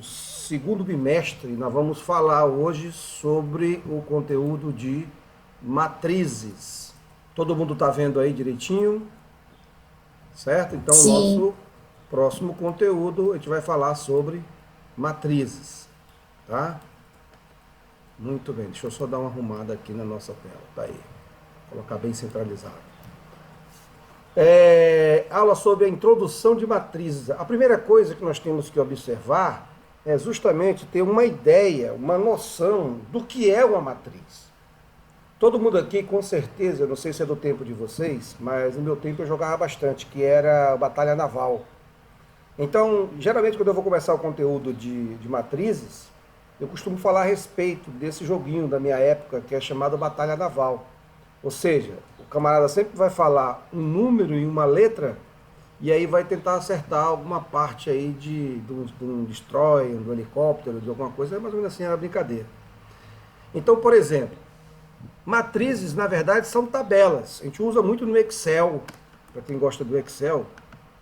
segundo bimestre, nós vamos falar hoje sobre o conteúdo de matrizes. Todo mundo está vendo aí direitinho? Certo? Então, o Sim, nosso próximo conteúdo, a gente vai falar sobre matrizes, tá? Muito bem, deixa eu só dar uma arrumada aqui na nossa tela, tá aí. Colocar bem centralizado. Aula sobre a introdução de matrizes. A primeira coisa que nós temos que observar é justamente ter uma ideia, uma noção do que é uma matriz. Todo mundo aqui, com certeza, eu não sei se é do tempo de vocês, mas no meu tempo eu jogava bastante, que era Batalha Naval. Então, geralmente, quando eu vou começar o conteúdo de matrizes, eu costumo falar a respeito desse joguinho da minha época, que é chamado Batalha Naval. Ou seja, o camarada sempre vai falar um número e uma letra, e aí vai tentar acertar alguma parte aí de um destroyer, de um helicóptero, de alguma coisa, é mais ou menos assim a brincadeira. Então, por exemplo, matrizes, na verdade, são tabelas. A gente usa muito no Excel, para quem gosta do Excel,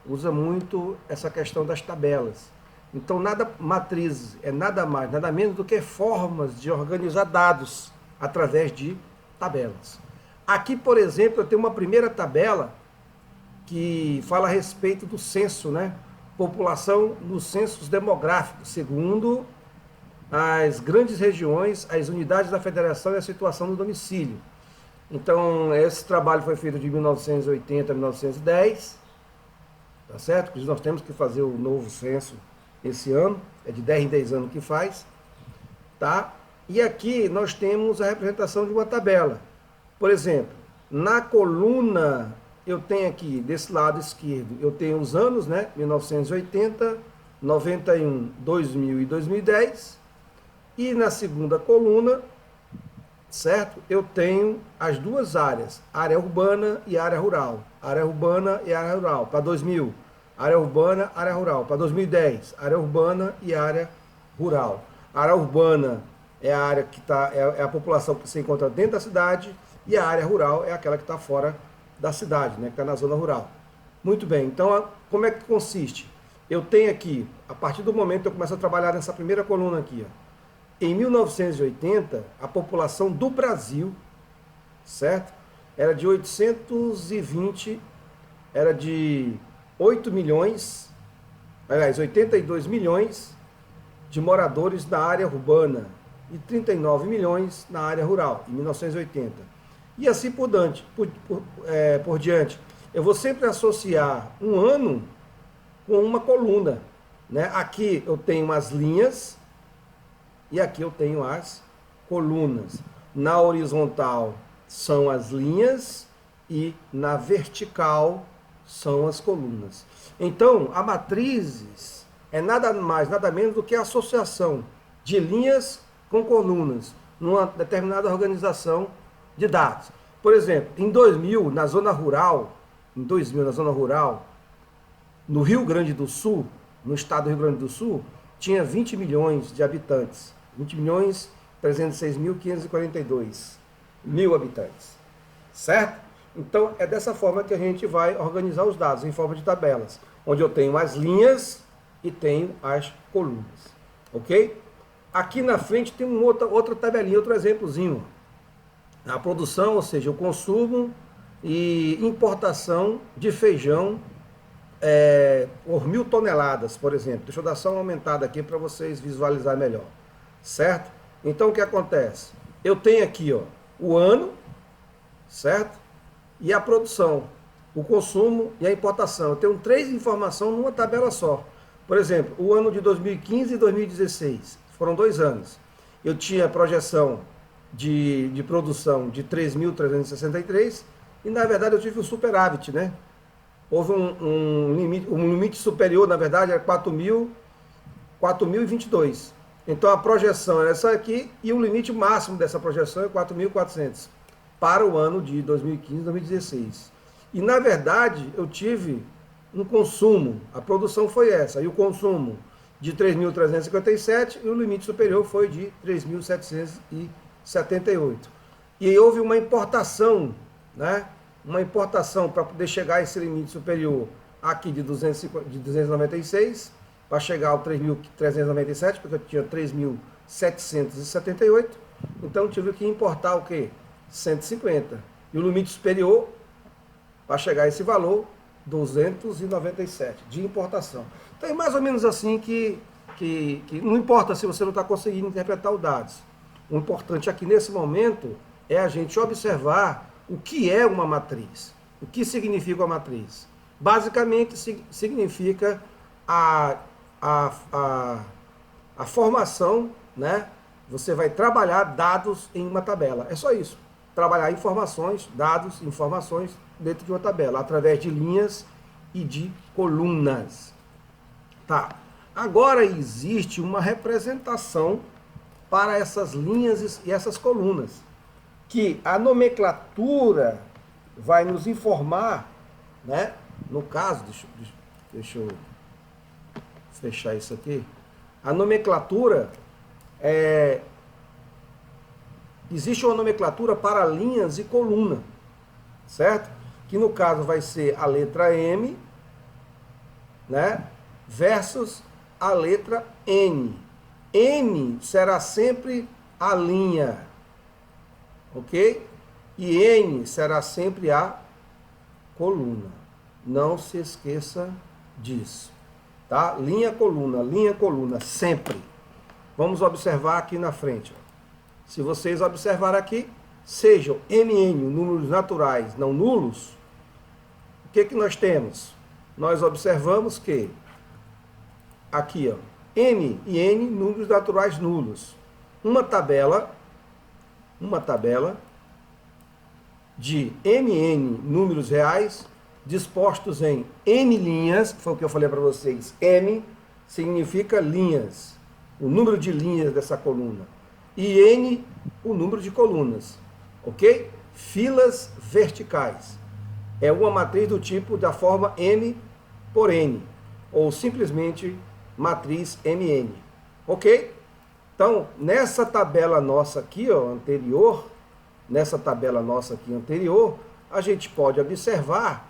usa muito essa questão das tabelas. Então, matriz é nada mais, nada menos do que formas de organizar dados através de tabelas. Aqui, por exemplo, eu tenho uma primeira tabela que fala a respeito do censo, né? População nos censos demográficos, segundo as grandes regiões, as unidades da federação e a situação do domicílio. Então, esse trabalho foi feito de 1980 a 1910, tá certo? Porque nós temos que fazer o novo censo esse ano, é de 10 em 10 anos que faz, tá? E aqui nós temos a representação de uma tabela. Por exemplo, na coluna eu tenho aqui, desse lado esquerdo, eu tenho os anos, né? 1980, 91, 2000 e 2010. E na segunda coluna, certo? Eu tenho as duas áreas, área urbana e área rural. Área urbana e área rural. Para 2000, área urbana, área rural. Para 2010, área urbana e área rural. A área urbana é a área que é a população que se encontra dentro da cidade, e a área rural é aquela que está fora da cidade, né, que está na zona rural. Muito bem, então como é que consiste? Eu tenho aqui, a partir do momento que eu começo a trabalhar nessa primeira coluna aqui, ó, em 1980, a população do Brasil, certo? Era de 820, era de 8 milhões, aliás, 82 milhões de moradores na área urbana e 39 milhões na área rural, em 1980. E assim por diante. Eu vou sempre associar um ano com uma coluna, né? Aqui eu tenho as linhas e aqui eu tenho as colunas. Na horizontal são as linhas e na vertical são as colunas. Então, a matrizes é nada mais, nada menos do que a associação de linhas com colunas numa determinada organização de dados. Por exemplo, em 2000, na zona rural, no Rio Grande do Sul, no estado do Rio Grande do Sul, tinha 20 milhões de habitantes. 20 milhões 306.542 mil habitantes. Certo? Então, é dessa forma que a gente vai organizar os dados, em forma de tabelas, onde eu tenho as linhas e tenho as colunas. Ok? Aqui na frente tem outra tabelinha, outro exemplozinho. A produção, ou seja, o consumo e importação de feijão por 1.000 toneladas, por exemplo. Deixa eu dar só uma aumentada aqui para vocês visualizarem melhor. Certo? Então, o que acontece? Eu tenho aqui, ó, o ano, certo? E a produção, o consumo e a importação. Eu tenho três informações numa tabela só. Por exemplo, o ano de 2015 e 2016, foram 2 anos. Eu tinha projeção de produção de 3.363 e, na verdade, eu tive um superávit, né? Houve um limite superior, na verdade, era 4.022. Então, a projeção era essa aqui e o limite máximo dessa projeção é 4.400 para o ano de 2015 e 2016. E, na verdade, eu tive um consumo, a produção foi essa, e o consumo de 3.357 e o limite superior foi de 3.778. E houve uma importação, né? Uma importação para poder chegar a esse limite superior aqui de 296 para chegar ao 3.397, porque eu tinha 3.778. Então tive que importar o quê? 150. E o limite superior, para chegar a esse valor, 297 de importação. Então é mais ou menos assim que não importa se você não está conseguindo interpretar os dados. O importante aqui nesse momento é a gente observar o que é uma matriz. O que significa uma matriz? Basicamente significa a formação, né? Você vai trabalhar dados em uma tabela. É só isso. Trabalhar informações, dados, informações dentro de uma tabela, através de linhas e de colunas. Tá. Agora existe uma representação para essas linhas e essas colunas, que a nomenclatura vai nos informar, né? No caso, deixa eu fechar isso aqui. A nomenclatura existe uma nomenclatura para linhas e coluna, certo? Que no caso vai ser a letra M, né? Versus a letra N. M será sempre a linha, ok? E N será sempre a coluna. Não se esqueça disso, tá? Linha, coluna, sempre. Vamos observar aqui na frente. Ó. Se vocês observarem aqui, sejam MN, números naturais não nulos, o que nós temos? Nós observamos que aqui, ó, M e N, números naturais nulos. Uma tabela de MN, números reais, dispostos em N linhas, que foi o que eu falei para vocês. M significa linhas, o número de linhas dessa coluna. E N, o número de colunas, ok? Filas verticais. É uma matriz do tipo da forma M por N, ou simplesmente matriz MN, ok? Então, nessa tabela nossa aqui, ó, anterior, a gente pode observar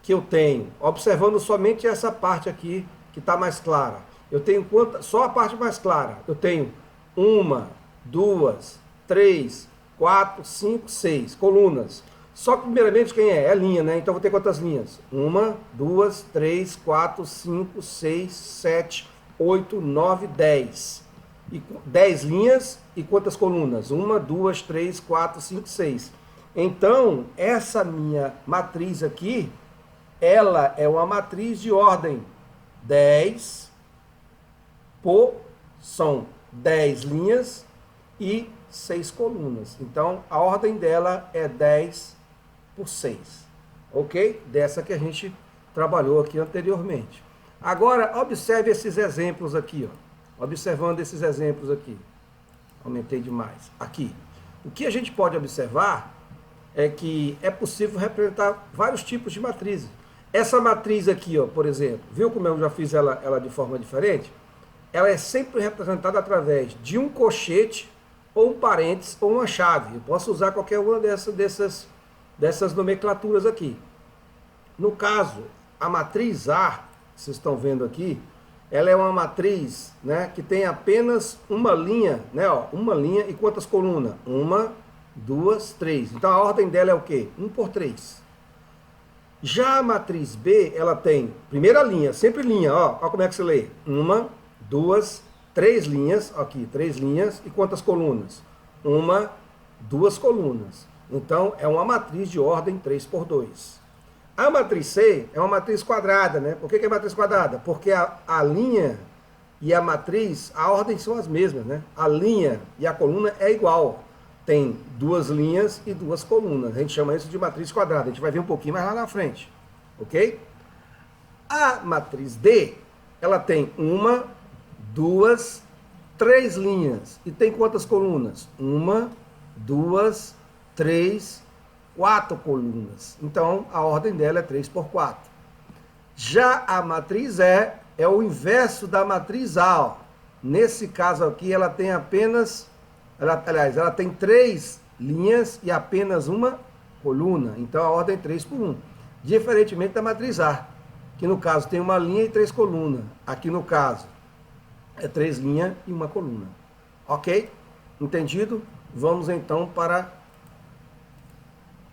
que eu tenho, observando somente essa parte aqui, que está mais clara. Eu tenho só a parte mais clara. Eu tenho 1, 2, 3, 4, 5, 6 colunas. Só que primeiramente quem é? É linha, né? Então vou ter quantas linhas? 1, 2, 3, 4, 5, 6, 7, 8, 9, 10. E 10 linhas e quantas colunas? 1, 2, 3, 4, 5, 6. Então, essa minha matriz aqui, ela é uma matriz de ordem 10 são 10 linhas e 6 colunas. Então, a ordem dela é 10 por 6. Ok? Dessa que a gente trabalhou aqui anteriormente. Agora, observe esses exemplos aqui. Ó. Observando esses exemplos aqui. Aumentei demais. Aqui. O que a gente pode observar é que é possível representar vários tipos de matrizes. Essa matriz aqui, ó, por exemplo, viu como eu já fiz ela de forma diferente? Ela é sempre representada através de um colchete, ou um parênteses, ou uma chave. Eu posso usar qualquer uma dessas nomenclaturas aqui. No caso, a matriz A, que vocês estão vendo aqui, ela é uma matriz, né, que tem apenas uma linha, né, ó, uma linha e quantas colunas? 1, 2, 3. Então a ordem dela é o quê? 1 por 3. Já a matriz B, ela tem primeira linha, sempre linha, ó como é que se lê? 1, 2, 3 linhas, aqui, 3 linhas, e quantas colunas? 1, 2 colunas. Então, é uma matriz de ordem 3 por 2. A matriz C é uma matriz quadrada, né? Por que é matriz quadrada? Porque a linha e a matriz, a ordem são as mesmas, né? A linha e a coluna é igual. Tem 2 linhas e 2 colunas. A gente chama isso de matriz quadrada. A gente vai ver um pouquinho mais lá na frente. Ok? A matriz D, ela tem 1, 2, 3 linhas. E tem quantas colunas? 1, 2, 3, 4 colunas. Então, a ordem dela é 3 por 4. Já a matriz E é o inverso da matriz A. Ó. Nesse caso aqui, ela tem apenas... ela tem 3 linhas e apenas uma coluna. Então, a ordem é 3 por 1. Diferentemente da matriz A. que no caso tem uma linha e 3 colunas. Aqui no caso é 3 linhas e uma coluna. Ok? Entendido? Vamos então para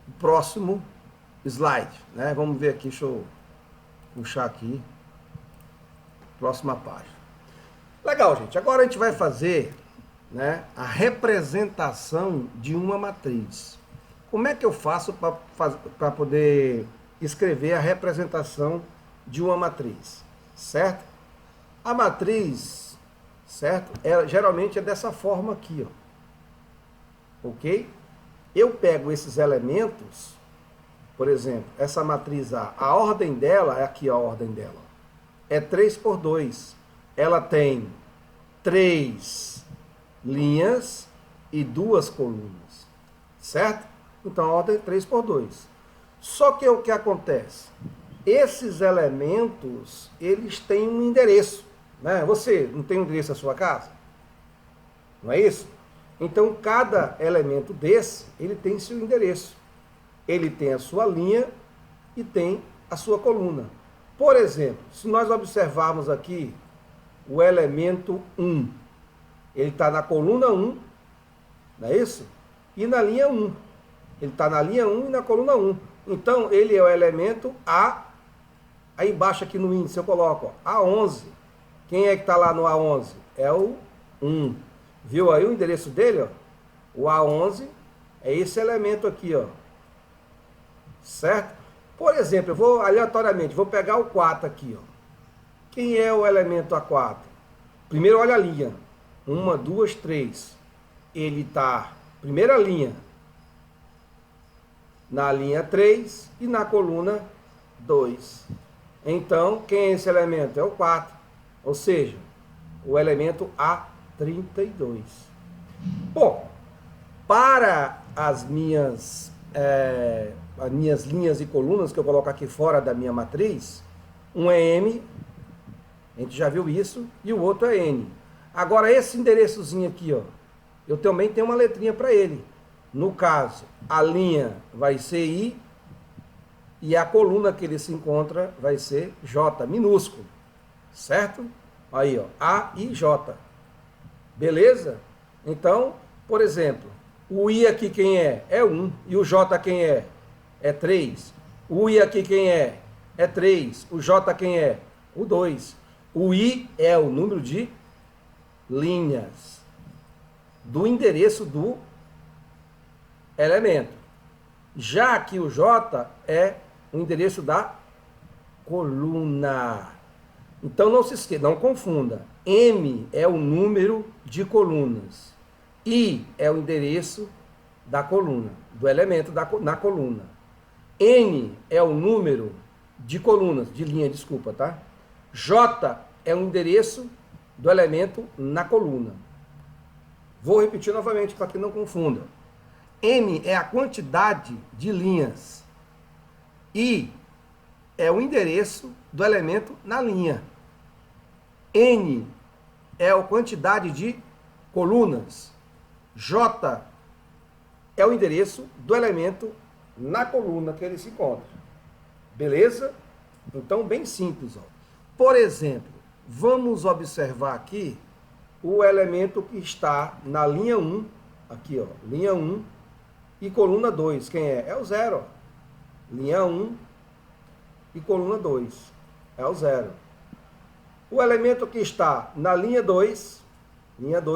o próximo slide, né? Vamos ver aqui, deixa eu puxar aqui. Próxima página. Legal, gente. Agora a gente vai fazer, né, a representação de uma matriz. Como é que eu faço para poder escrever a representação de uma matriz? Certo? A matriz, certo? Geralmente é dessa forma aqui, ó. Ok? Eu pego esses elementos, por exemplo, essa matriz A ordem dela, é aqui a ordem dela, é 3 por 2. Ela tem 3 linhas e 2 colunas, certo? Então a ordem é 3 por 2. Só que o que acontece? Esses elementos, eles têm um endereço, né? Você não tem um endereço na sua casa? Não é isso? Então cada elemento desse, ele tem seu endereço. Ele tem a sua linha e tem a sua coluna. Por exemplo, se nós observarmos aqui o elemento 1, ele está na coluna 1, não é isso? E na linha 1. Ele está na linha 1 e na coluna 1. Então, ele é o elemento A. Aí embaixo aqui no índice eu coloco ó, A11. Quem é que está lá no A11? É o 1. Viu aí o endereço dele? Ó? O A11 é esse elemento aqui, ó. Certo? Por exemplo, eu vou aleatoriamente, vou pegar o 4 aqui, ó. Quem é o elemento A4? Primeiro olha a linha. 1, 2, 3. Ele está, primeira linha, na linha 3 e na coluna 2. Então, quem é esse elemento? É o 4. Ou seja, o elemento A32. Bom, para as minhas linhas e colunas que eu coloco aqui fora da minha matriz, um é M, a gente já viu isso, e o outro é N. Agora esse endereçozinho aqui, ó, eu também tenho uma letrinha para ele. No caso, a linha vai ser I e a coluna que ele se encontra vai ser J, minúsculo, certo? Aí, ó, A e J. Beleza? Então, por exemplo, o I aqui quem é? É 1. E o J quem é? É 3. O I aqui quem é? É 3. O J quem é? O 2. O I é o número de linhas do endereço do elemento. Já que o J é o endereço da coluna. Então não se esqueça, não confunda. M é o número de colunas. I é o endereço da coluna, do elemento na coluna. N é o número de colunas, de linha, desculpa, tá? J é o endereço do elemento na coluna. Vou repetir novamente para que não confunda. M é a quantidade de linhas. I é o endereço do elemento na linha. N é a quantidade de colunas. J é o endereço do elemento na coluna que ele se encontra. Beleza? Então, bem simples. Ó. Por exemplo, vamos observar aqui o elemento que está na linha 1, aqui, ó, linha 1 e coluna 2. Quem é? É o 0. Ó. Linha 1 e coluna 2. É o 0. O elemento que está na linha 2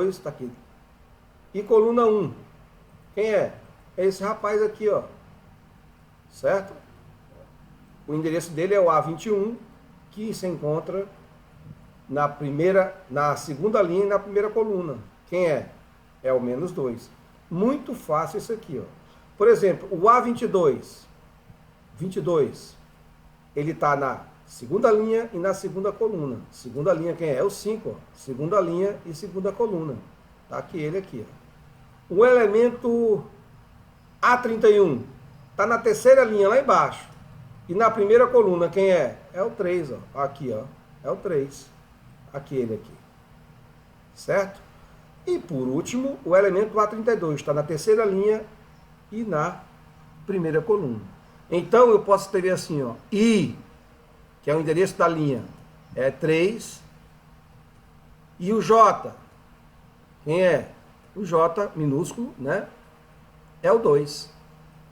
está aqui. E coluna 1. Quem é? É esse rapaz aqui, ó. Certo? O endereço dele é o A21, que se encontra na segunda linha e na primeira coluna. Quem é? É o menos 2. Muito fácil isso aqui, ó. Por exemplo, o A22, ele está na segunda linha e na segunda coluna. Segunda linha quem é? É o 5, ó. Segunda linha e segunda coluna. Tá aqui ele aqui, ó. O elemento A31 está na terceira linha lá embaixo. E na primeira coluna quem é? É o 3, ó. Aqui, ó. É o 3. Aqui ele aqui. Certo? E por último, o elemento A32 está na terceira linha e na primeira coluna. Então eu posso escrever assim, ó. I, que é o endereço da linha, é 3. E o J, quem é? O J minúsculo, né? É o 2.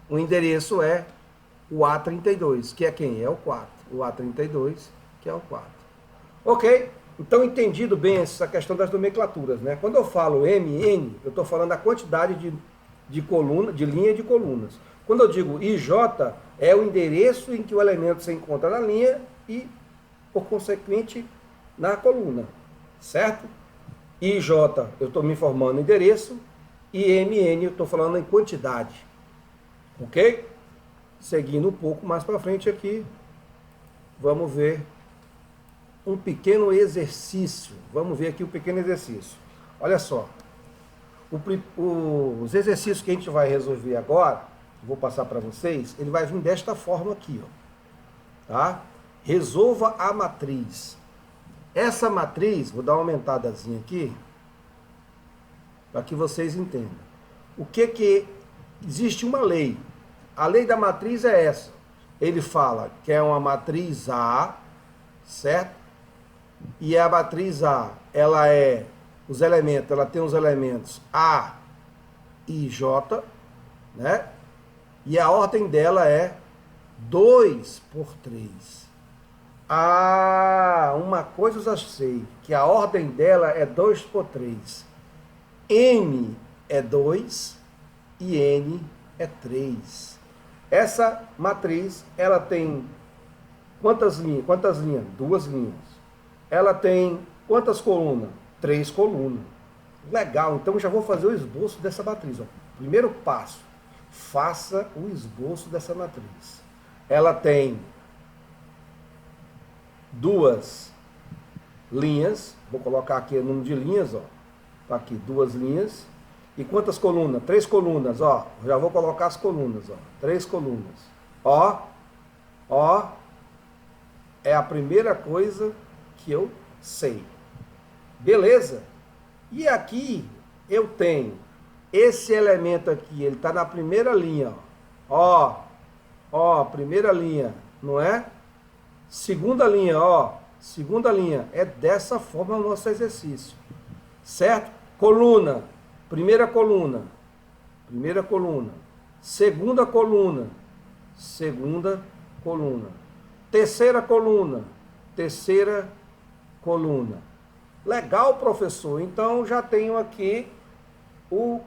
O endereço é o A32, que é quem? É o 4. O A32, que é o 4. Ok? Então, entendido bem essa questão das nomenclaturas, né? Quando eu falo MN, eu estou falando da quantidade de coluna, de linha e de colunas. Quando eu digo IJ, é o endereço em que o elemento se encontra na linha e, por consequente, na coluna. Certo? IJ, eu estou me informando em endereço, e MN, eu estou falando em quantidade. Ok? Seguindo um pouco mais para frente aqui, vamos ver um pequeno exercício. Vamos ver aqui um pequeno exercício. Olha só. Os exercícios que a gente vai resolver agora, vou passar para vocês, ele vai vir desta forma aqui, ó. Tá? Resolva a matriz. Essa matriz, vou dar uma aumentadazinha aqui, para que vocês entendam. O que existe uma lei. A lei da matriz é essa. Ele fala que é uma matriz A, certo? E a matriz A, ela tem os elementos A e J, né? E a ordem dela é 2 por 3. Ah, uma coisa eu já sei, que a ordem dela é 2 por 3. M é 2 e N é 3. Essa matriz, ela tem quantas linhas? Quantas linhas? 2 linhas. Ela tem quantas colunas? 3 colunas. Legal, então já vou fazer o esboço dessa matriz. Ó. Primeiro passo, faça o esboço dessa matriz. Ela tem 2 linhas, vou colocar aqui o número de linhas, ó. Tá aqui, 2 linhas. E quantas colunas? 3 colunas, ó. Já vou colocar as colunas, ó. 3 colunas. Ó, é a primeira coisa que eu sei. Beleza? E aqui eu tenho esse elemento aqui, ele está na primeira linha, ó. Ó, primeira linha, não é? Segunda linha, ó. Segunda linha. É dessa forma o nosso exercício. Certo? Coluna. Primeira coluna. Primeira coluna. Segunda coluna. Segunda coluna. Terceira coluna. Terceira coluna. Legal, professor. Então já tenho aqui o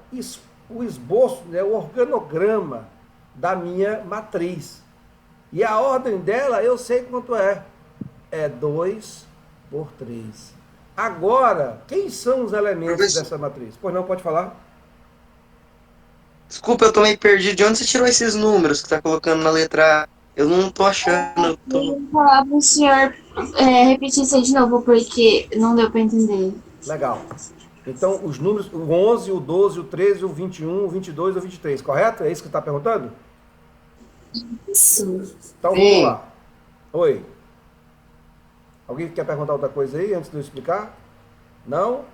esboço, né, o organograma da minha matriz. E a ordem dela eu sei quanto é. É 2 por 3. Agora, quem são os elementos dessa matriz? Pois não, pode falar? Desculpa, eu tô meio perdido. De onde você tirou esses números que tá colocando na letra A? Eu não tô achando. Eu vou falar para o senhor repetir isso aí de novo, porque não deu para entender. Legal. Então, os números, o 11, o 12, o 13, o 21, o 22 e o 23, correto? É isso que você está perguntando? Isso. Então, vamos Sim. lá. Oi. Alguém quer perguntar outra coisa aí, antes de eu explicar? Não?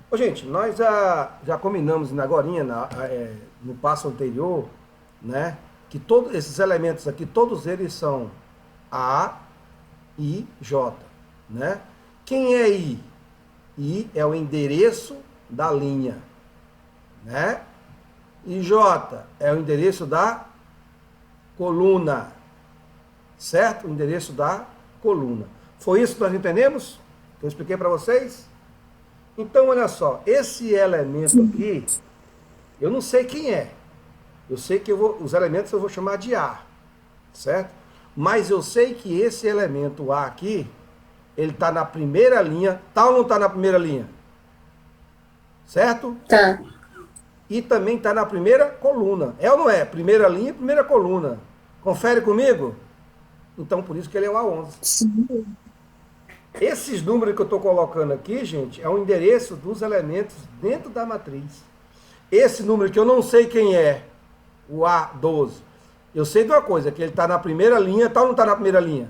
Ô, gente, nós já combinamos agorinha, no passo anterior, né? Que todos esses elementos aqui, todos eles são A, I, J, né? Quem é I? I é o endereço da linha, né? E J é o endereço da coluna, certo? O endereço da coluna. Foi isso que nós entendemos? Que eu expliquei para vocês? Então, olha só, esse elemento aqui, eu não sei quem é. Eu sei que os elementos eu vou chamar de A, certo? Mas eu sei que esse elemento A aqui, ele está na primeira linha, tá ou não está na primeira linha? Certo? Tá. E também está na primeira coluna. É ou não é? Primeira linha, primeira coluna. Confere comigo? Então, por isso que ele é o A11. Sim. Esses números que eu estou colocando aqui, gente, é o endereço dos elementos dentro da matriz. Esse número que eu não sei quem é, o A12, eu sei de uma coisa, que ele está na primeira linha, tá ou não está na primeira linha?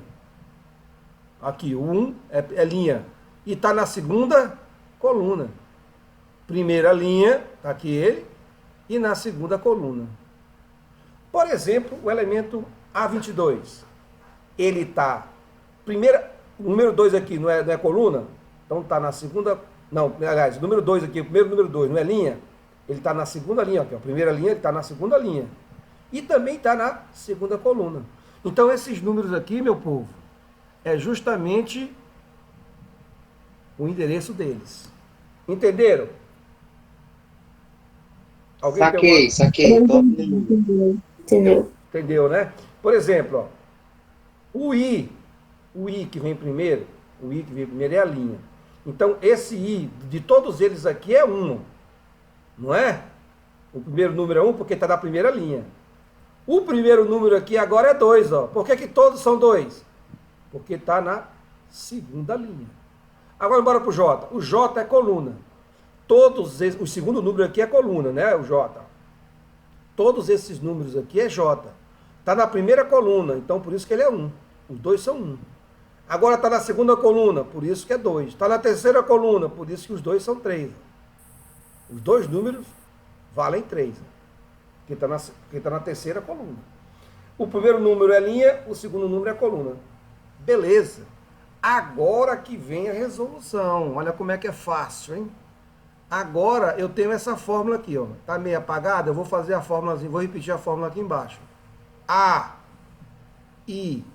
Aqui, o 1 é linha. E está na segunda coluna. Primeira linha, está aqui ele, e na segunda coluna. Por exemplo, o elemento A22. ele está... O número 2 aqui não é coluna? Então está na segunda... Não, aliás, o número 2 aqui, o primeiro número 2 não é linha? Ele está na segunda linha, aqui, a primeira linha ele está na segunda linha. E também está na segunda coluna. Então esses números aqui, meu povo, é justamente o endereço deles. Entenderam? Alguém Saquei. Entendeu? Entendeu, né? Por exemplo, ó, o I que vem primeiro é a linha. Então, esse I, de todos eles aqui, é 1. Não é? O primeiro número é 1 porque está na primeira linha. O primeiro número aqui agora é 2. Ó. Por que todos são 2? Porque está na segunda linha. Agora, bora para o J. O J é coluna. O segundo número aqui é coluna, né? O J. Todos esses números aqui é J. Está na primeira coluna, então por isso que ele é 1. Os dois são 1. Agora está na segunda coluna, por isso que é 2. Está na terceira coluna, por isso que os dois são 3. Os dois números valem 3. Que está na terceira coluna. O primeiro número é linha, o segundo número é coluna. Beleza. Agora que vem a resolução. Olha como é que é fácil, hein? Agora eu tenho essa fórmula aqui, ó. Tá meio apagada? Eu vou fazer a fórmulazinha, vou repetir a fórmula aqui embaixo. A, I,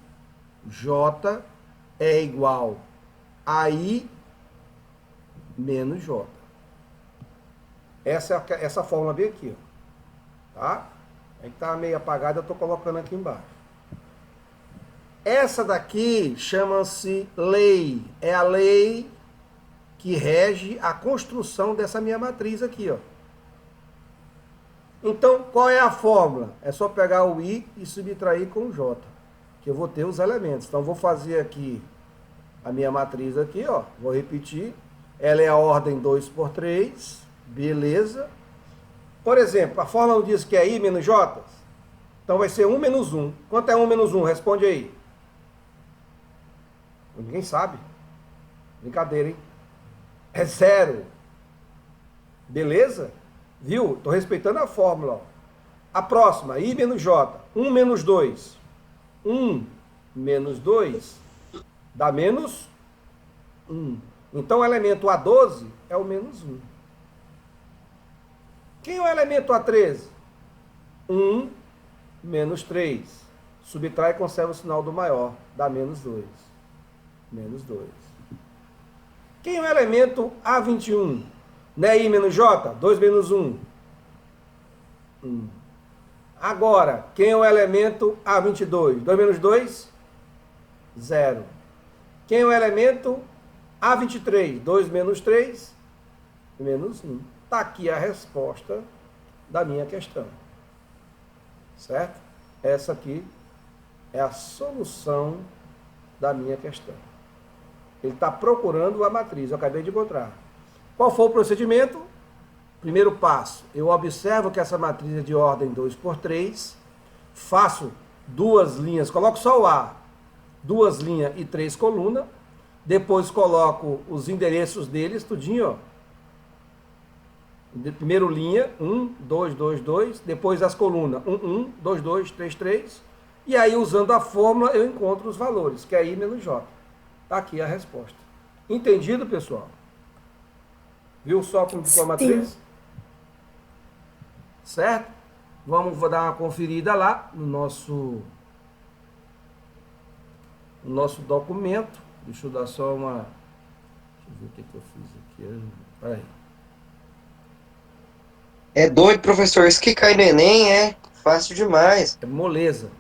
J é igual a I menos J. Essa fórmula bem aqui, ó. Tá? Aí que tá meio apagada, eu tô colocando aqui embaixo. Essa daqui chama-se lei. É a lei que rege a construção dessa minha matriz aqui, ó. Então, qual é a fórmula? É só pegar o I e subtrair com o J, que eu vou ter os elementos. Então, vou fazer aqui a minha matriz aqui, ó. Vou repetir. Ela é a ordem 2 por 3. Beleza. Por exemplo, a fórmula diz que é I menos J. Então, vai ser 1 menos 1. Quanto é 1 menos 1? Responde aí. Ninguém sabe. Brincadeira, hein? É 0. Beleza? Viu? Estou respeitando a fórmula. Ó. A próxima, I menos J. 1 menos 2. 1 menos 2 dá menos 1. Então o elemento A12 é o menos 1. Quem é o elemento A13? 1 menos 3. Subtrai e conserva o sinal do maior. Dá menos 2. Menos 2. Quem é o elemento A21? Não é I menos J? 2 menos 1. 1. Agora, quem é o elemento A22? 2 menos 2? 0. Quem é o elemento A23? 2 menos 3? Menos 1. Está aqui a resposta da minha questão. Certo? Essa aqui é a solução da minha questão. Ele está procurando a matriz, eu acabei de encontrar. Qual foi o procedimento? Primeiro passo, eu observo que essa matriz é de ordem 2 por 3, faço duas linhas, coloco só o A, 2 linhas e 3 colunas, depois coloco os endereços deles, tudinho, ó. Primeiro linha, 1, 2, 2, 2, depois as colunas, 1, 1, 2, 2, 3, 3, e aí usando a fórmula eu encontro os valores, que é I menos J. Está aqui a resposta. Entendido, pessoal? Viu só como ficou a matriz? Certo? Vou dar uma conferida lá no nosso documento. Deixa eu dar só uma... Deixa eu ver o que eu fiz aqui. Peraí. É doido, professor. Isso que cai no Enem é fácil demais. É moleza.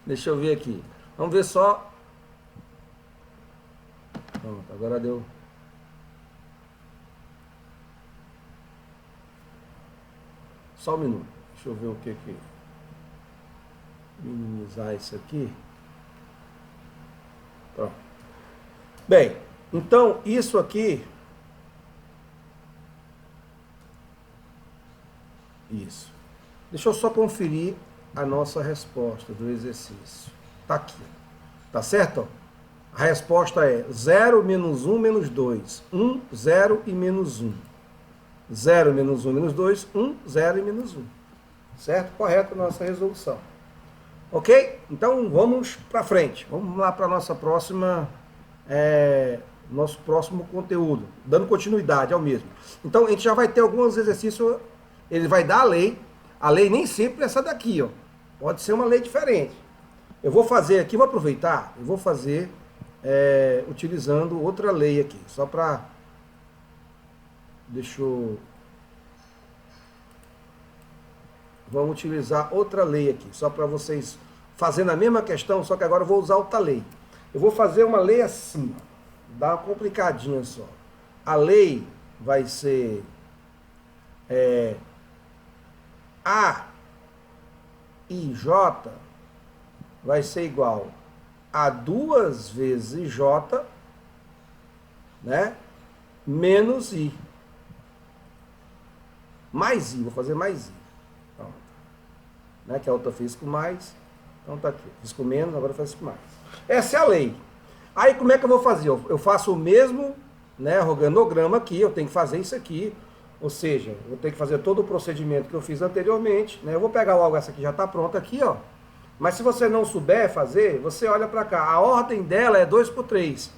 Deixa eu ver aqui. Vamos ver só. Pronto, agora deu. Só um minuto. Deixa eu ver o que. Minimizar isso aqui. Pronto. Bem, então isso aqui. Isso. Deixa eu só conferir a nossa resposta do exercício. Está aqui. Tá certo? A resposta é 0 menos 1 menos 2. 1, 0 e menos 1. 0 menos 1 menos 2, 1, 0 e menos 1. Certo? Correto a nossa resolução. Ok? Então vamos para frente. Vamos lá para nossa nosso próximo conteúdo, dando continuidade ao mesmo. Então a gente já vai ter alguns exercícios, ele vai dar a lei nem sempre é essa daqui, ó. Pode ser uma lei diferente. Eu vou fazer aqui, vou aproveitar, eu vou fazer utilizando outra lei aqui, só para... Vamos utilizar outra lei aqui, só para vocês fazendo a mesma questão, só que agora eu vou usar outra lei. Eu vou fazer uma lei assim, ó, dá uma complicadinha só. A lei vai ser A e J vai ser igual a 2 vezes J, né, menos I. Mais I, vou fazer mais I. Pronto. Né, que a outra fiz com mais, então tá aqui. Fiz com menos, agora eu faço com mais. Essa é a lei. Aí como é que eu vou fazer? Eu faço o mesmo, né, organograma aqui, eu tenho que fazer isso aqui. Ou seja, eu vou ter que fazer todo o procedimento que eu fiz anteriormente, né? Eu vou pegar logo essa que já está pronta aqui, ó. Mas se você não souber fazer, você olha para cá. A ordem dela é 2 por 3. O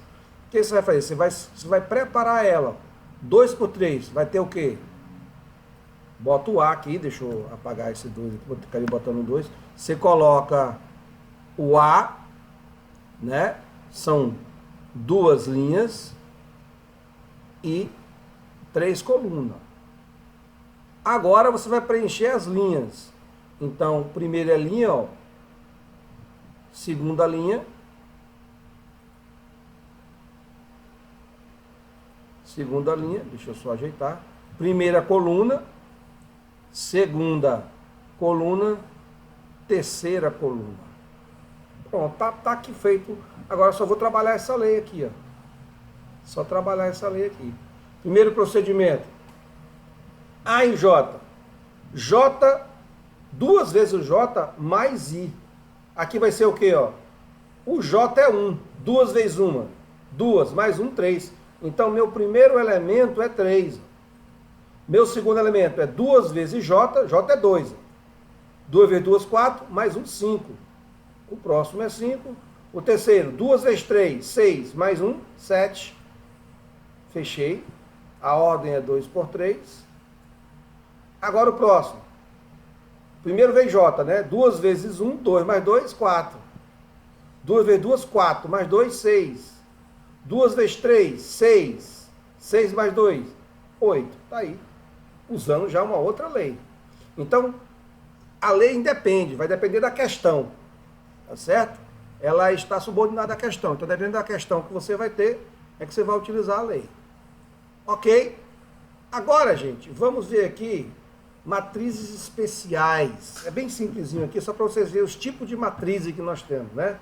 que você vai fazer? Você vai preparar ela. 2 por 3, vai ter o quê? Bota o A aqui, deixa eu apagar esse 2 aqui, vou ficar botando 2. Você coloca o A, né? São 2 linhas e 3 colunas. Agora você vai preencher as linhas. Então, primeira linha, ó. Segunda linha. Segunda linha, deixa eu só ajeitar. Primeira coluna. Segunda coluna. Terceira coluna. Pronto, tá aqui feito. Agora só vou trabalhar essa lei aqui, ó. Só trabalhar essa lei aqui. Primeiro procedimento. A em J. J, 2 vezes o J mais I. Aqui vai ser o quê, ó? O J é 1. 2 vezes 1. 2 mais 1, 3. Então, meu primeiro elemento é 3. Meu segundo elemento é 2 vezes J. J é 2. 2 vezes 2, 4. Mais 1, 5. O próximo é 5. O terceiro, 2 vezes 3, 6. Mais 1, 7. Fechei. A ordem é 2 por 3. Agora o próximo. Primeiro vez J, né? 2 vezes 1, 2 mais 2, 4. 2 vezes 2, 4. Mais 2, 6. 2 vezes 3, 6. 6 mais 2, 8. Tá aí. Usando já uma outra lei. Então, a lei independe, vai depender da questão. Tá certo? Ela está subordinada à questão. Então, dependendo da questão que você vai ter, é que você vai utilizar a lei. Ok? Agora, gente, vamos ver aqui matrizes especiais. É bem simplesinho aqui, só para vocês verem os tipos de matrizes que nós temos, né?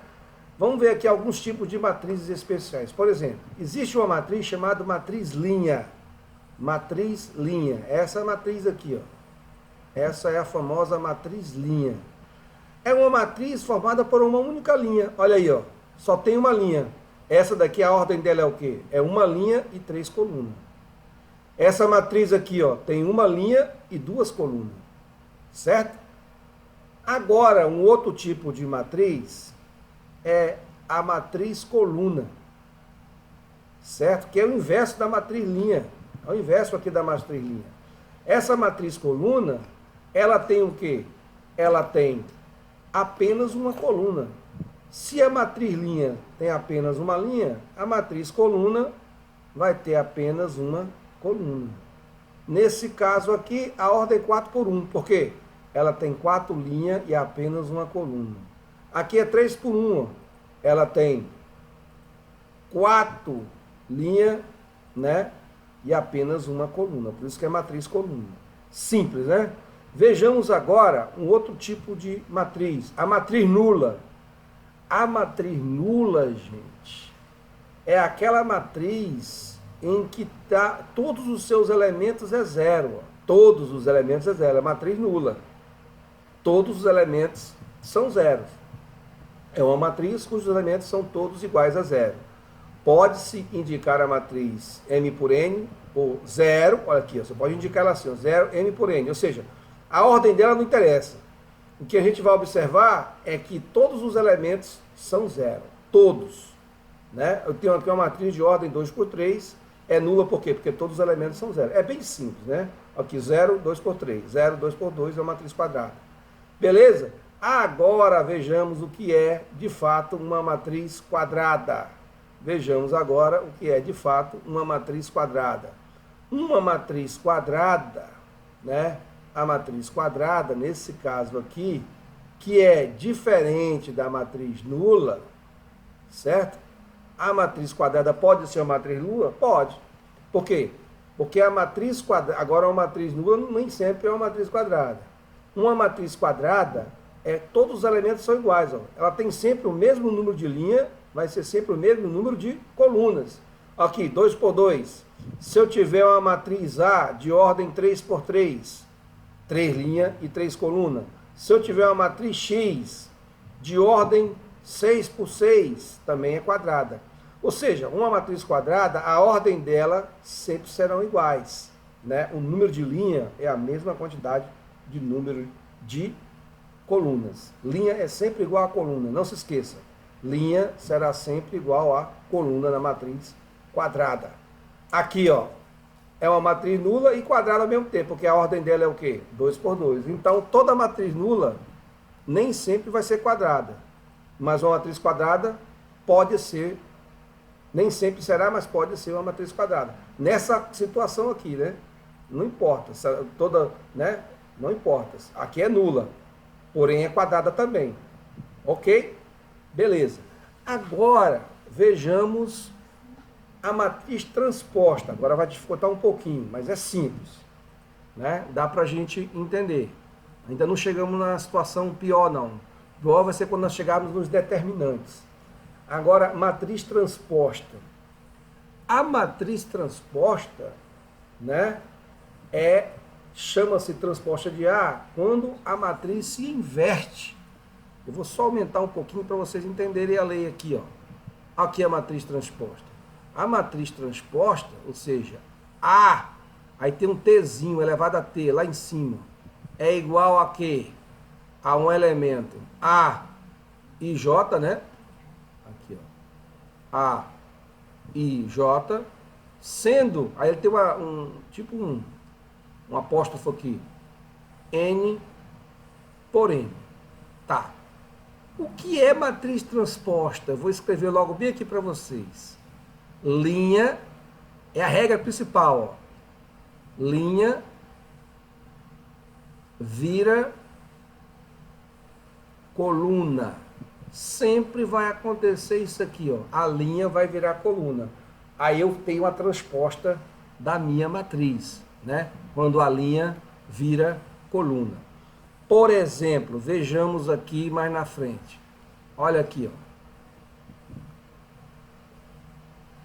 Vamos ver aqui alguns tipos de matrizes especiais. Por exemplo, existe uma matriz chamada matriz linha. Matriz linha. Essa matriz aqui, ó. Essa é a famosa matriz linha. É uma matriz formada por uma única linha. Olha aí, ó. Só tem uma linha. Essa daqui, a ordem dela é o quê? É uma linha e 3 colunas. Essa matriz aqui, ó, tem uma linha e 2 colunas. Certo? Agora, um outro tipo de matriz é a matriz coluna. Certo? Que é o inverso da matriz linha. É o inverso aqui da matriz linha. Essa matriz coluna, ela tem o quê? Ela tem apenas uma coluna. Se a matriz linha tem apenas uma linha, a matriz coluna vai ter apenas uma coluna. Nesse caso aqui, a ordem é 4 por 1. Por quê? Ela tem 4 linhas e apenas uma coluna. Aqui é 3 por 1. Ó. Ela tem 4 linhas, né? E apenas uma coluna. Por isso que é matriz coluna. Simples, né? Vejamos agora um outro tipo de matriz. A matriz nula. A matriz nula, gente, é aquela matriz em que todos os seus elementos é zero. Ó. Todos os elementos é zero. É a matriz nula. Todos os elementos são zeros. É uma matriz cujos elementos são todos iguais a zero. Pode-se indicar a matriz M por N ou zero. Olha aqui, ó, você pode indicar ela assim, ó, 0, M por N. Ou seja, a ordem dela não interessa. o que a gente vai observar é que todos os elementos são zero. Todos. Né? Eu tenho aqui uma matriz de ordem 2 por 3, é nula por quê? Porque todos os elementos são zero. É bem simples, né? Aqui 0, 2 por 3. 0, 2 por 2 é uma matriz quadrada. Beleza? Agora vejamos o que é, de fato, uma matriz quadrada. Vejamos agora o que é, de fato, uma matriz quadrada. Uma matriz quadrada, né? A matriz quadrada, nesse caso aqui, que é diferente da matriz nula, certo? A matriz quadrada pode ser uma matriz nula? Pode. Por quê? Porque a matriz quadrada, agora uma matriz nula nem sempre é uma matriz quadrada. Uma matriz quadrada, todos os elementos são iguais. Ó. Ela tem sempre o mesmo número de linha, vai ser sempre o mesmo número de colunas. Aqui, 2 por 2. Se eu tiver uma matriz A de ordem 3 por 3, 3 linhas e 3 colunas. Se eu tiver uma matriz X de ordem 6 por 6, também é quadrada. Ou seja, uma matriz quadrada, a ordem dela sempre serão iguais. Né? O número de linha é a mesma quantidade de número de colunas. Linha é sempre igual a coluna, não se esqueça. Linha será sempre igual a coluna na matriz quadrada. Aqui, ó, é uma matriz nula e quadrada ao mesmo tempo, porque a ordem dela é o quê? 2 por 2. Então, toda matriz nula nem sempre vai ser quadrada. Mas uma matriz quadrada pode ser, nem sempre será, mas pode ser uma matriz quadrada. Nessa situação aqui, né? Não importa, toda, né? Não importa. Aqui é nula, porém é quadrada também. Ok? Beleza. Agora, vejamos a matriz transposta. Agora vai dificultar um pouquinho, mas é simples. Né? Dá para a gente entender. Ainda não chegamos na situação pior, não. Pior vai ser quando nós chegarmos nos determinantes. Agora, matriz transposta. A matriz transposta, né, chama-se transposta de A quando a matriz se inverte. Eu vou só aumentar um pouquinho para vocês entenderem a lei aqui. Ó. Aqui é a matriz transposta. A matriz transposta, ou seja, A, aí tem um Tzinho elevado a T lá em cima, é igual a quê? A um elemento A e J, né? Aqui, ó. A e J, sendo, aí ele tem um apóstrofo aqui, N por N. Tá. O que é matriz transposta? Eu vou escrever logo bem aqui para vocês. Linha é a regra principal. Ó. Linha vira coluna. Sempre vai acontecer isso aqui. Ó. A linha vai virar coluna. Aí eu tenho a transposta da minha matriz. Né? Quando a linha vira coluna. Por exemplo, vejamos aqui mais na frente. Olha aqui, ó.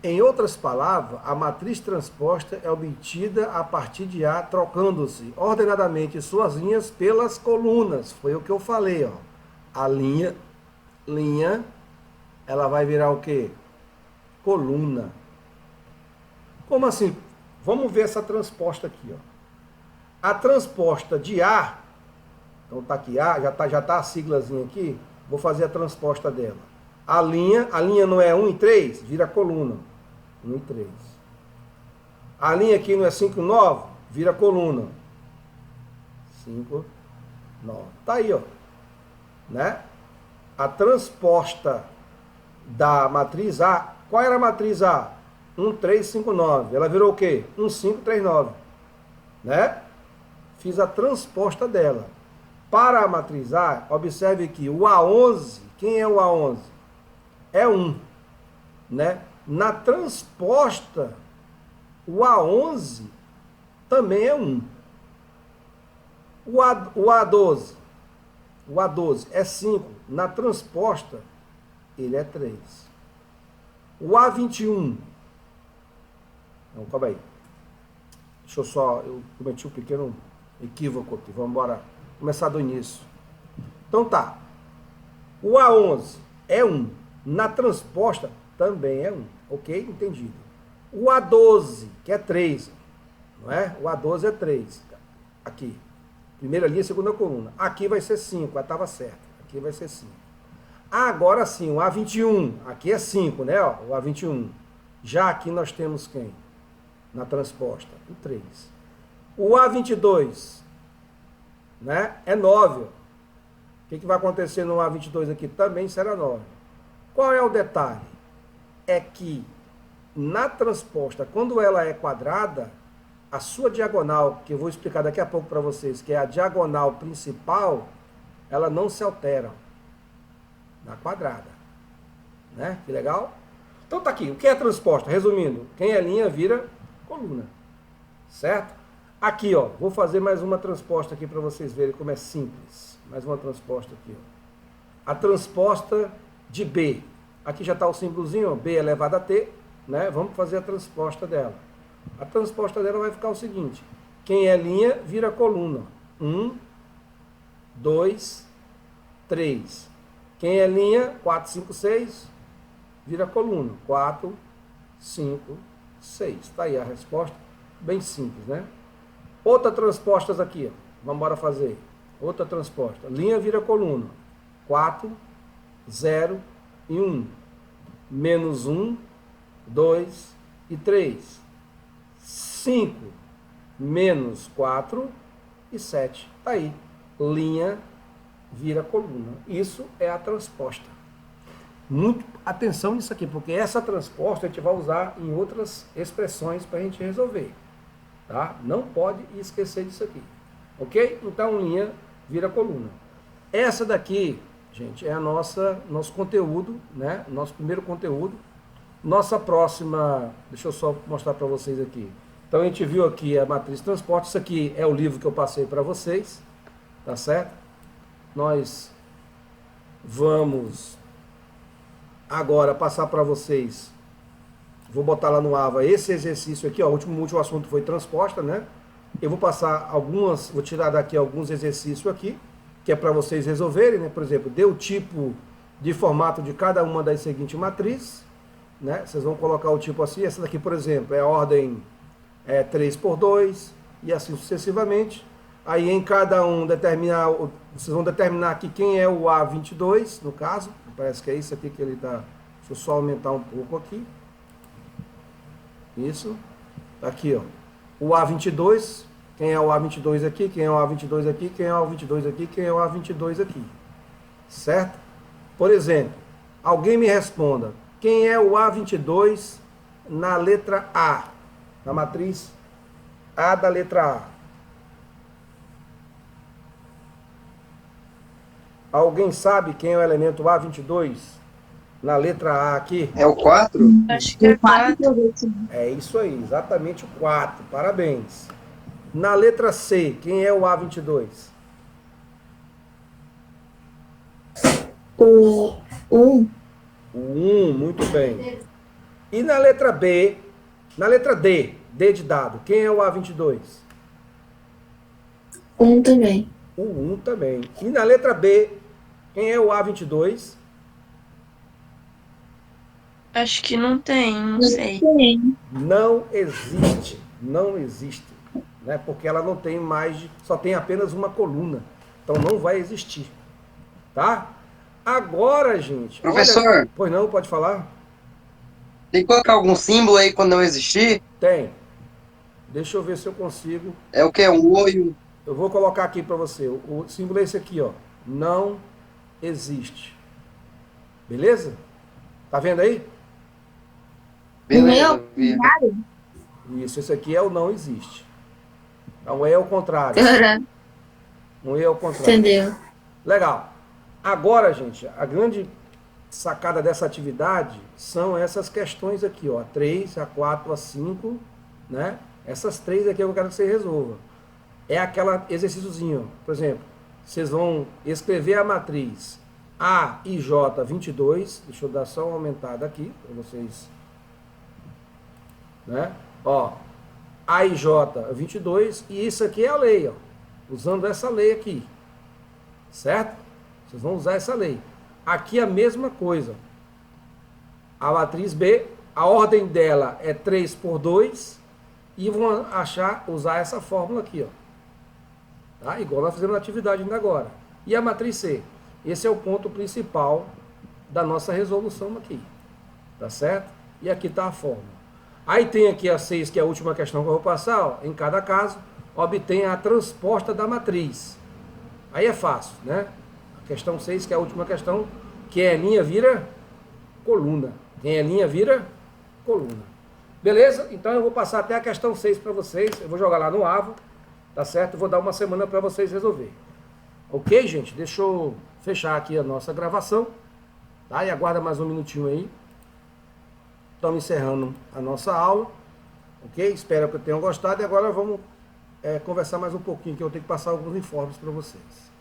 Em outras palavras, a matriz transposta é obtida a partir de A, trocando-se ordenadamente suas linhas pelas colunas. Foi o que eu falei, ó. A linha, ela vai virar o quê? Coluna. Como assim? Vamos ver essa transposta aqui, ó. A transposta de A, então tá aqui A, já tá a siglazinha aqui, vou fazer a transposta dela. A linha não é 1 e 3, vira coluna. 1 e 3. A linha aqui não é 5 e 9, vira coluna. 5, 9. Tá aí, ó. Né? A transposta da matriz A, qual era a matriz A? 1, 3, 5, 9. Ela virou o quê? 1, 5, 3, 9. Né? Fiz a transposta dela. Para a matriz A, observe que o A11, quem é o A11? É 1. Né? Na transposta, o A11 também é 1. O A12 é 5. Na transposta, ele é 3. O A21, não, calma aí. Deixa eu só, eu cometi um pequeno equívoco aqui. Vamos embora, começar do início. Então tá. O A11 é 1. Na transposta, também é 1. Ok? Entendido. O A12, que é 3. Não é? O A12 é 3. Aqui. Primeira linha, segunda coluna. Aqui vai ser 5, estava certo. Aqui vai ser 5. Agora sim, o A21, aqui é 5, né? Ó, o A21. Já aqui nós temos quem? Na transposta, o 3. O A22, né? É 9. O que vai acontecer no A22 aqui? Também será 9. Qual é o detalhe? É que na transposta, quando ela é quadrada, a sua diagonal, que eu vou explicar daqui a pouco para vocês, que é a diagonal principal, ela não se altera na quadrada. Né? Que legal? Então tá aqui, o que é transposta? Resumindo, quem é linha vira coluna. Certo? Aqui, ó, vou fazer mais uma transposta aqui para vocês verem como é simples. Mais uma transposta aqui, ó. A transposta de B. Aqui já está o símbolozinho, ó, B elevado a T, né? Vamos fazer a transposta dela. A transposta dela vai ficar o seguinte: quem é linha vira coluna. 1, 2, 3. Quem é linha, 4, 5, 6, vira coluna. 4, 5, 6. Está aí a resposta, bem simples, né? Outra transpostas aqui, ó. Vamos embora fazer. Outra transposta. Linha vira coluna. 4, 0 e 1. Menos 1, 2 e 3. 5, menos 4 e 7. Tá aí. Linha vira coluna. Isso é a transposta. Muito atenção nisso aqui, porque essa transposta a gente vai usar em outras expressões para a gente resolver. Tá? Não pode esquecer disso aqui. Ok? Então, linha vira coluna. Essa daqui, gente, é a nosso conteúdo, né? Nosso primeiro conteúdo. Nossa próxima, deixa eu só mostrar para vocês aqui. Então, a gente viu aqui a matriz de transporte. Isso aqui é o livro que eu passei para vocês. Tá certo? Nós vamos agora passar para vocês. Vou botar lá no AVA esse exercício aqui, ó. O último assunto foi transposta, né? Eu vou passar vou tirar daqui alguns exercícios aqui, que é para vocês resolverem, né? Por exemplo, dê o tipo de formato de cada uma das seguintes matrizes, né? Vocês vão colocar o tipo assim. Essa daqui, por exemplo, é a ordem 3×2 e assim sucessivamente. Aí em cada um vocês vão determinar aqui quem é o A22, no caso. Parece que é isso aqui que ele está. Deixa eu só aumentar um pouco aqui. Isso. Tá aqui, ó. O A22. Quem é o A22 aqui? Quem é o A22 aqui? Quem é o A22 aqui? Quem é o A22 aqui? Certo? Por exemplo, alguém me responda. Quem é o A22 na letra A? Na matriz A da letra A. Alguém sabe quem é o elemento A22 na letra A aqui? É o 4? Acho que é 4. É isso aí, exatamente o 4. Parabéns. Na letra C, quem é o A22? O 1. O 1, muito bem. E na letra B, na letra D, D de dado, quem é o A22? 1 também. O 1 também. E na letra B, quem é o A22? Acho que não tem, não sei. Não existe. Não existe. Né? Porque ela não tem só tem apenas uma coluna. Então não vai existir. Tá? Agora, gente... Professor? Olha, pois não, pode falar? Tem que colocar algum símbolo aí quando não existir? Tem. Deixa eu ver se eu consigo. É o que? Um olho? Eu vou colocar aqui para você. O símbolo é esse aqui, ó. Não existe. Beleza? Tá vendo aí? Beleza. Vi. Isso, esse aqui é o não existe. Então é o contrário. Não é o contrário. Entendeu? Legal. Agora, gente, a grande sacada dessa atividade são essas questões aqui, ó. A 3, a 4, a 5, né? Essas 3 aqui eu quero que você resolva. É aquela exercíciozinho, por exemplo, vocês vão escrever a matriz A e J 22, deixa eu dar só uma aumentada aqui para vocês, né? Ó, A e J 22, e isso aqui é a lei, ó, usando essa lei aqui, certo? Vocês vão usar essa lei. Aqui a mesma coisa. A matriz B, a ordem dela é 3×2, e vão usar essa fórmula aqui, ó. Tá? Igual nós fizemos na atividade ainda agora. E a matriz C? Esse é o ponto principal da nossa resolução aqui. Tá certo? E aqui está a fórmula. Aí tem aqui a 6, que é a última questão que eu vou passar. Ó, em cada caso, obtenha a transposta da matriz. Aí é fácil, né? A questão 6, que é a última questão, que é linha vira coluna. Quem é linha vira coluna. Beleza? Então eu vou passar até a questão 6 para vocês. Eu vou jogar lá no AVO, tá certo? Eu vou dar uma semana para vocês resolver. Ok, gente? Deixa eu fechar aqui a nossa gravação. Tá? E aguarda mais um minutinho aí. Estamos encerrando a nossa aula. Ok? Espero que tenham gostado. E agora vamos conversar mais um pouquinho, que eu tenho que passar alguns informes para vocês.